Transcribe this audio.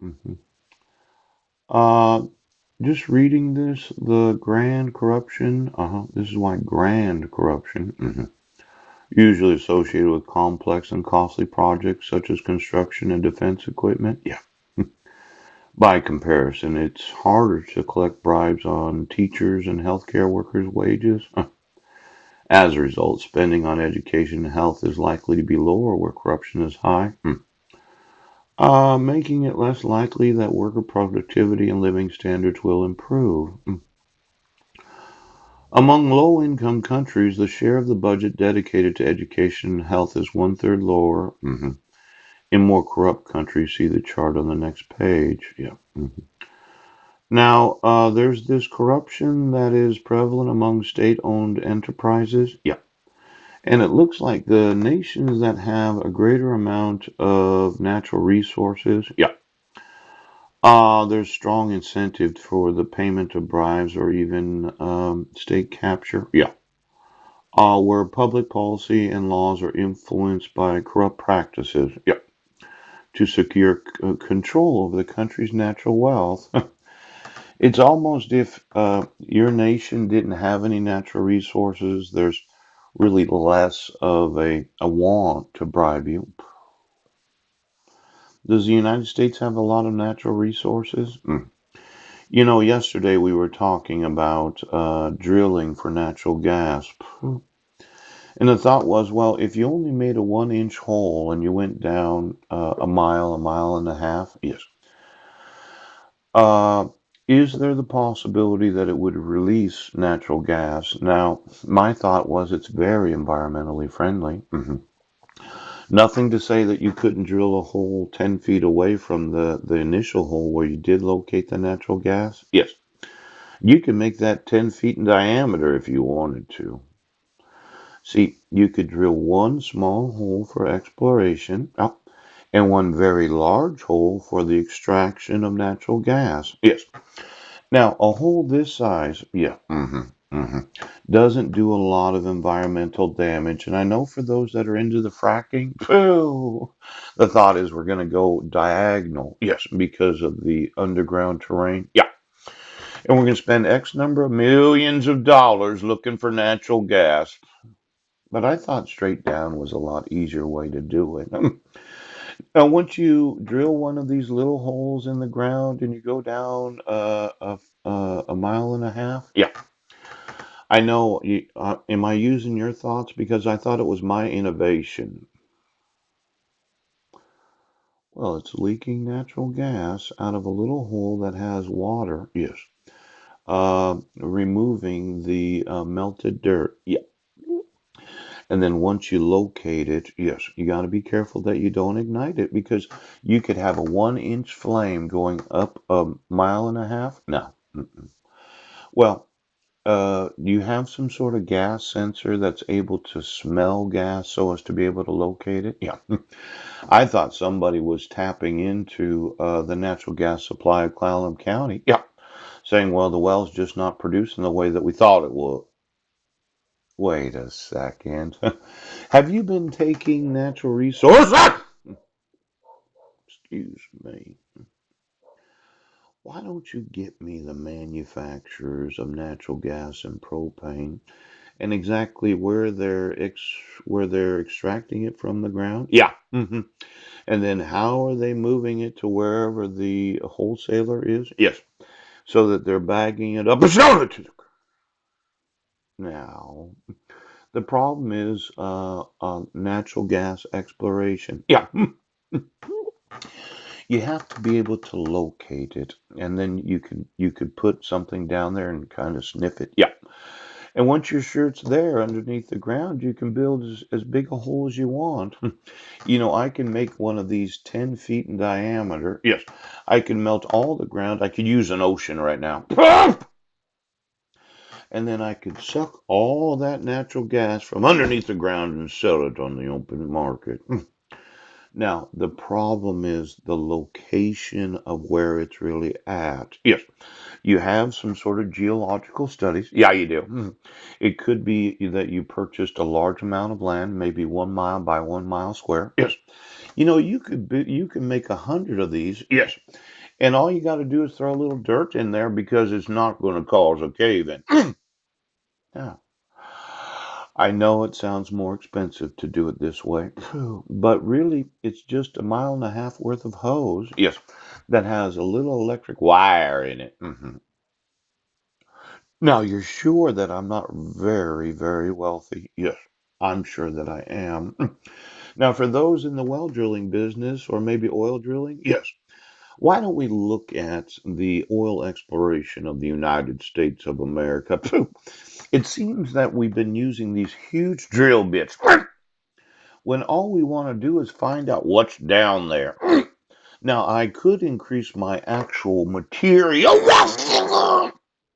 hmm Uh, just reading this, the grand corruption. This is why grand corruption, usually associated with complex and costly projects such as construction and defense equipment. Yeah. By comparison, it's harder to collect bribes on teachers and healthcare workers' wages. As a result, spending on education and health is likely to be lower where corruption is high, making it less likely that worker productivity and living standards will improve. Among low income countries, the share of the budget dedicated to education and health is one third lower. In more corrupt countries, see the chart on the next page. Yeah. Now, there's this corruption that is prevalent among state owned enterprises. Yeah. And it looks like the nations that have a greater amount of natural resources, yeah, there's strong incentive for the payment of bribes or even state capture, yeah, where public policy and laws are influenced by corrupt practices, yeah, to secure control over the country's natural wealth. It's almost if your nation didn't have any natural resources, there's really less of a want to bribe you. Does the United States have a lot of natural resources? You know, yesterday we were talking about drilling for natural gas. And the thought was, well, if you only made a 1 inch hole and you went down a mile and a half, yes. Uh, is there the possibility that it would release natural gas? Now, my thought was it's very environmentally friendly. Nothing to say that you couldn't drill a hole 10 feet away from the initial hole where you did locate the natural gas. Yes, you can make that 10 feet in diameter if you wanted to. See, you could drill one small hole for exploration, and one very large hole for the extraction of natural gas. Yes. Now, a hole this size, yeah, doesn't do a lot of environmental damage. And I know for those that are into the fracking, phew, the thought is we're going to go diagonal. Yes, because of the underground terrain. Yeah. And we're going to spend X number of millions of dollars looking for natural gas. But I thought straight down was a lot easier way to do it. Now, once you drill one of these little holes in the ground and you go down a mile and a half, yeah, I know. Am I using your thoughts? Because I thought it was my innovation. Well, it's leaking natural gas out of a little hole that has water. Yes. Removing the melted dirt. Yeah. And then once you locate it, yes, you got to be careful that you don't ignite it because you could have a 1 inch flame going up a mile and a half. No. Well, do you have some sort of gas sensor that's able to smell gas so as to be able to locate it? Yeah. I thought somebody was tapping into the natural gas supply of Clallam County. Yeah. Saying, well, the well's just not producing the way that we thought it would. Wait a second. Have you been taking natural resources? Excuse me. Why don't you get me the manufacturers of natural gas and propane and exactly where they're extracting it from the ground? Yeah. And then how are they moving it to wherever the wholesaler is? Yes. So that they're bagging it up and selling it to the now. The problem is natural gas exploration. Yeah. You have to be able to locate it, and then you could put something down there and kind of sniff it. Yeah. And once you're sure it's there underneath the ground, you can build as big a hole as you want. You know, I can make one of these 10 feet in diameter. Yes. I can melt all the ground. I could use an ocean right now. And then I could suck all that natural gas from underneath the ground and sell it on the open market. Now, the problem is the location of where it's really at. Yes, you have some sort of geological studies. Yeah, you do. It could be that you purchased a large amount of land, maybe 1 mile by 1 mile square. Yes, You can make 100 of these. Yes. And all you got to do is throw a little dirt in there because it's not going to cause a cave in. Yeah. I know it sounds more expensive to do it this way, but really it's just a mile and a half worth of hose. Yes. That has a little electric wire in it. Now, you're sure that I'm not very, very wealthy? Yes, I'm sure that I am. Now, for those in the well drilling business or maybe oil drilling, yes, why don't we look at the oil exploration of the United States of America? It seems that we've been using these huge drill bits when all we want to do is find out what's down there. Now, I could increase my actual material